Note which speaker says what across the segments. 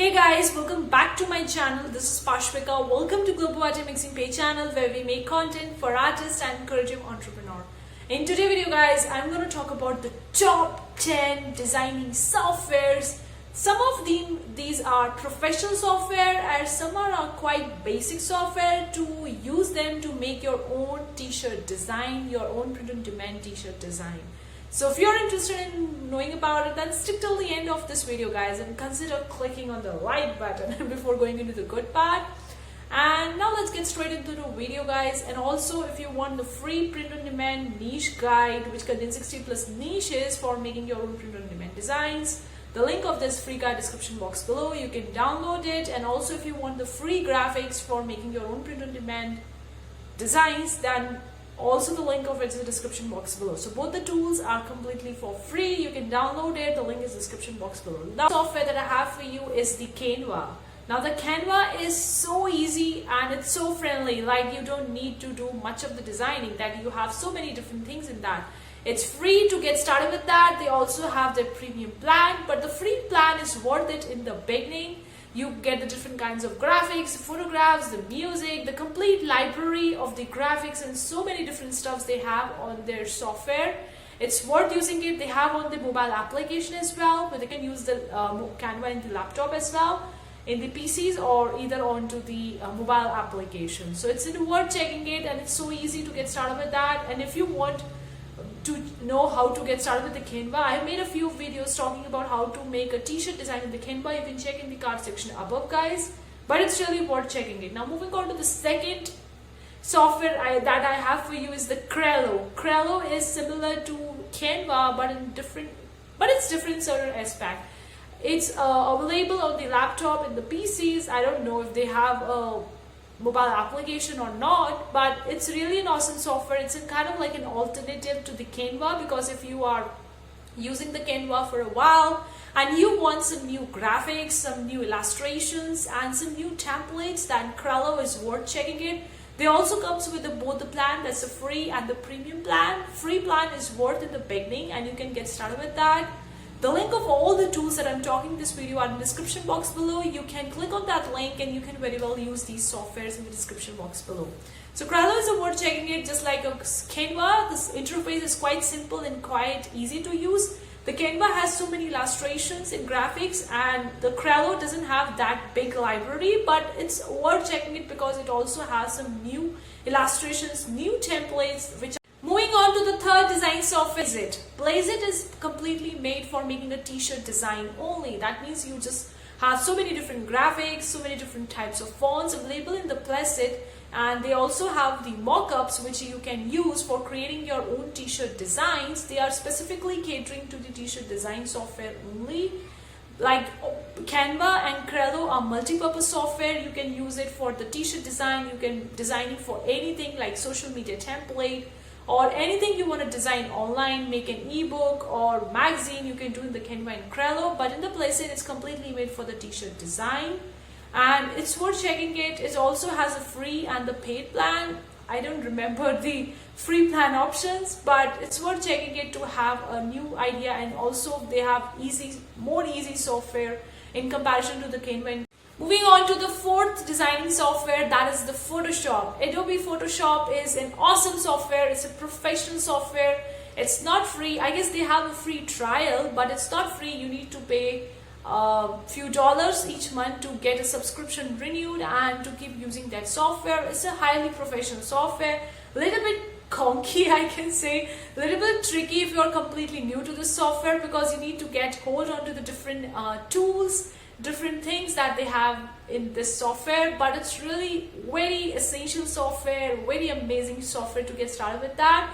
Speaker 1: Hey guys, welcome back to my channel. This is Pashvika. Welcome to GLOBO ARTE Mixing Page channel where we make content for artists and encourage entrepreneur. In today's video guys, I'm going to talk about the top 10 designing softwares. Some of these are professional software and some are quite basic software to use them to make your own t-shirt design, your own print-on-demand t-shirt design. So if you're interested in knowing about it, then stick till the end of this video guys and consider clicking on the like button before going into the good part. And now let's get straight into the video guys. And also if you want the free print-on-demand niche guide which contains 60 plus niches for making your own print-on-demand designs, the link of this free guide description box below, you can download it. And also if you want the free graphics for making your own print-on-demand designs, then also the link of it is in the description box below. So both the tools are completely for free. You can download it. The link is in the description box below. The software that I have for you is the Canva. Now the Canva is so easy and it's so friendly. Like you don't need to do much of the designing. That you have so many different things in that. It's free to get started with that. They also have their premium plan, but the free plan is worth it in the beginning. You get the different kinds of graphics, photographs, the music, the complete library of the graphics and so many different stuffs they have on their software. It's worth using it. They have on the mobile application as well, but they can use the Canva in the laptop as well, in the PCs or either onto the mobile application. So it's worth checking it and it's so easy to get started with that. And if you want to know how to get started with the Canva, I have made a few videos talking about how to make a t-shirt design in the Canva. You can check in the card section above guys, but it's really worth checking it. Now moving on to the second software that I have for you is the Crello. Crello is similar to Canva but it's different in certain aspect. It's available on the laptop and the PCs. I don't know if they have a mobile application or not, but it's really an awesome software. It's kind of like an alternative to the Canva, because if you are using the Canva for a while and you want some new graphics, some new illustrations and some new templates, then Crello is worth checking it. They also comes with both the plan, that's the free and the premium plan. Free plan is worth in the beginning and you can get started with that. The link of all the tools that I'm talking in this video are in the description box below. You can click on that link and you can very well use these softwares in the description box below. So Crello is worth checking it, just like a Canva. This interface is quite simple and quite easy to use. The Canva has so many illustrations and graphics, and the Crello doesn't have that big library, but it's worth checking it because it also has some new illustrations, new templates, which moving on to the third design software, Blaze It is completely made for making a t-shirt design only. That means you just have so many different graphics, so many different types of fonts available in the Blaze It, and they also have the mock-ups which you can use for creating your own t-shirt designs. They are specifically catering to the t-shirt design software only. Like Canva and Crello are multi-purpose software. You can use it for the t-shirt design. You can design it for anything like social media template, or anything you want to design online, make an ebook or magazine, you can do in the Canva and Crello. But in the Blaze It, it's completely made for the t-shirt design and it's worth checking it. It also has a free and the paid plan. I don't remember the free plan options, but it's worth checking it to have a new idea. And also they have more easy software in comparison to the Canva. Moving on to the fourth designing software, that is the Photoshop. Adobe Photoshop is an awesome software. It's a professional software. It's not free. I guess they have a free trial, but it's not free. You need to pay a few dollars each month to get a subscription renewed and to keep using that software. It's a highly professional software. A little bit conky, I can say. A little bit tricky if you're completely new to the software, because you need to get hold onto the different tools, different things that they have in this software. But it's really very essential software, very amazing software to get started with that.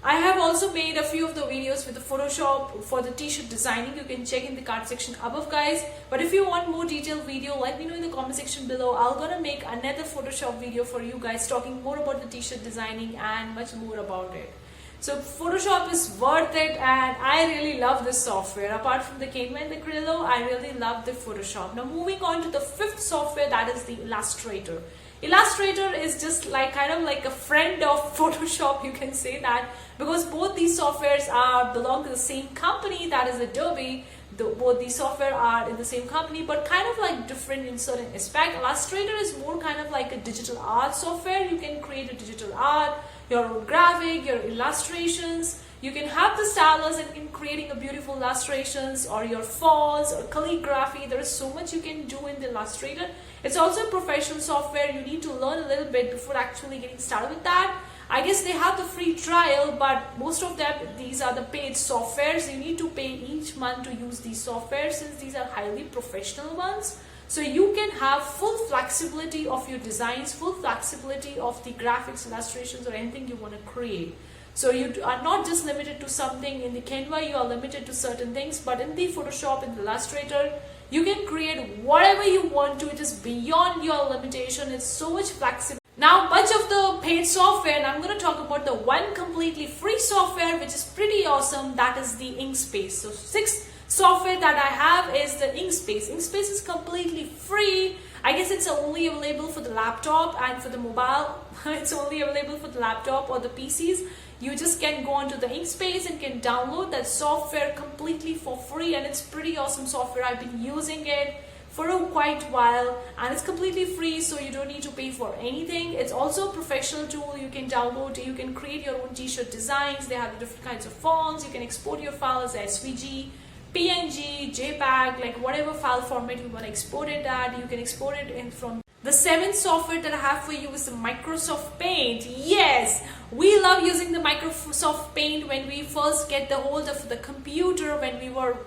Speaker 1: I have also made a few of the videos with the Photoshop for the t-shirt designing. You can check in the card section above guys. But if you want more detailed video, let me know in the comment section below. I'm gonna make another Photoshop video for you guys talking more about the t-shirt designing and much more about it. So Photoshop is worth it and I really love this software. Apart from the Canva and the Crello, I really love the Photoshop. Now moving on to the fifth software, that is the Illustrator. Illustrator is just like kind of like a friend of Photoshop, you can say that, because both these softwares belong to the same company, that is Adobe. both the software are in the same company, but kind of like different in certain aspect. Illustrator is more kind of like a digital art software. You can create a digital art, your own graphic, your illustrations. You can have the stylus and in creating a beautiful illustrations, or your fonts or calligraphy. There is so much you can do in the Illustrator. It's also a professional software. You need to learn a little bit before actually getting started with that. I guess they have the free trial, but most of them, these are the paid softwares. You need to pay each month to use these softwares, since these are highly professional ones. So you can have full flexibility of your designs, full flexibility of the graphics, illustrations, or anything you want to create. So you are not just limited to something in the Canva, you are limited to certain things, but in the Photoshop, in the Illustrator, you can create whatever you want to. It is beyond your limitation. It's so much flexible. Now, bunch of the paid software, and I'm going to talk about the one completely free software, which is pretty awesome. That is the Inkscape. So 6 software that I have is the Inkscape. Inkscape is completely free. I guess it's only available for the laptop and for the mobile. It's only available for the laptop or the PCs. You just can go onto the Inkscape and can download that software completely for free, and it's pretty awesome software. I've been using it for a quite while, and it's completely free, so you don't need to pay for anything. It's also a professional tool. You can download, you can create your own t-shirt designs. They have different kinds of fonts. You can export your file as SVG, PNG, JPEG, like whatever file format you want to export it at. You can export it in from. The 7th software that I have for you is the Microsoft Paint. Yes, we love using the Microsoft Paint. When we first get the hold of the computer, when we were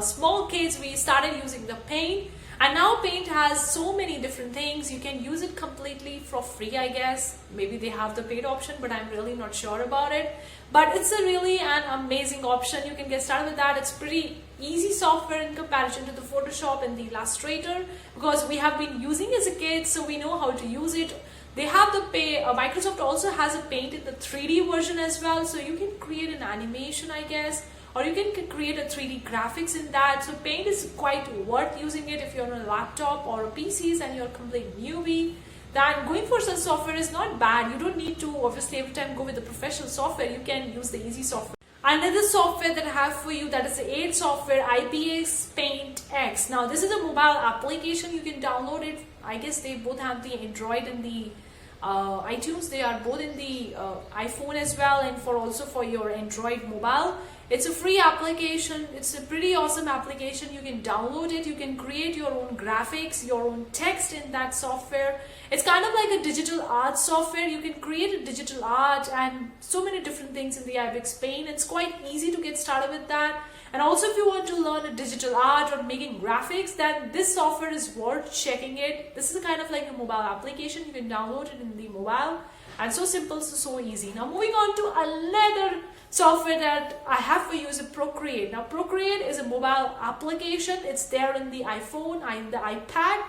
Speaker 1: small kids, we started using the Paint. And now Paint has so many different things. You can use it completely for free, I guess. Maybe they have the paid option, but I'm really not sure about it. But it's a really an amazing option. You can get started with that. It's pretty easy software in comparison to the Photoshop and the Illustrator, because we have been using it as a kid, so we know how to use it. They have the Microsoft also has a Paint in the 3D version as well, so you can create an animation, I guess, or you can create a 3D graphics in that. So Paint is quite worth using it if you're on a laptop or a PCs and you're a complete newbie. Then going for such software is not bad. You don't need to obviously every time go with the professional software. You can use the easy software. Another software that I have for you, that is the 8th software, Ibis Paint X. Now this is a mobile application. You can download it. I guess they both have the Android and the iTunes. They are both in the iPhone as well, and also for your Android mobile. It's a free application. It's a pretty awesome application. You can download it. You can create your own graphics, your own text in that software. It's kind of like a digital art software. You can create a digital art and so many different things in the Ibis Paint. It's quite easy to get started with that. And also if you want to learn a digital art or making graphics, then this software is worth checking it. This is a kind of like a mobile application. You can download it in the mobile, and so simple, so easy. Now moving on to another software that I have for you is a Procreate. Now Procreate is a mobile application. It's there in the iPhone and the iPad.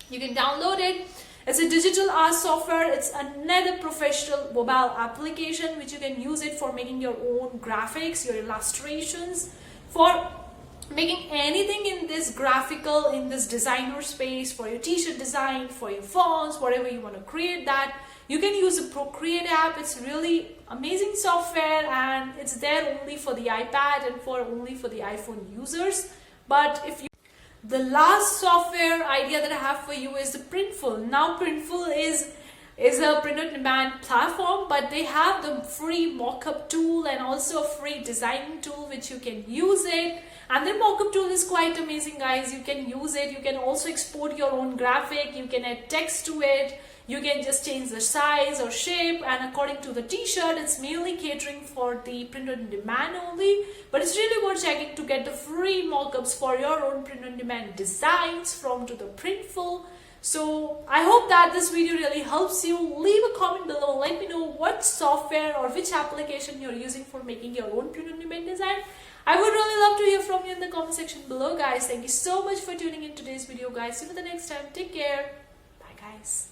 Speaker 1: You can download it. It's a digital art software. It's another professional mobile application which you can use it for making your own graphics, your illustrations, for making anything in this graphical, in this designer space, for your t-shirt design, for your fonts, whatever you want to create that. You can use a Procreate app. It's really amazing software, and it's there only for the iPad and only for the iPhone users. But if you the last software idea that I have for you is the Printful. Now Printful is a print-on-demand platform, but they have the free mockup tool and also a free designing tool which you can use it. And the mockup tool is quite amazing, guys. You can use it. You can also export your own graphic. You can add text to it. You can just change the size or shape, and according to the t-shirt, it's mainly catering for the print-on-demand only, but it's really worth checking to get the free mockups for your own print-on-demand designs from to the Printful. So I hope that this video really helps you. Leave a comment below. Let me know what software or which application you're using for making your own print-on-demand design. I would really love to hear from you in the comment section below, guys. Thank you so much for tuning in today's video, guys. See you for the next time. Take care. Bye, guys.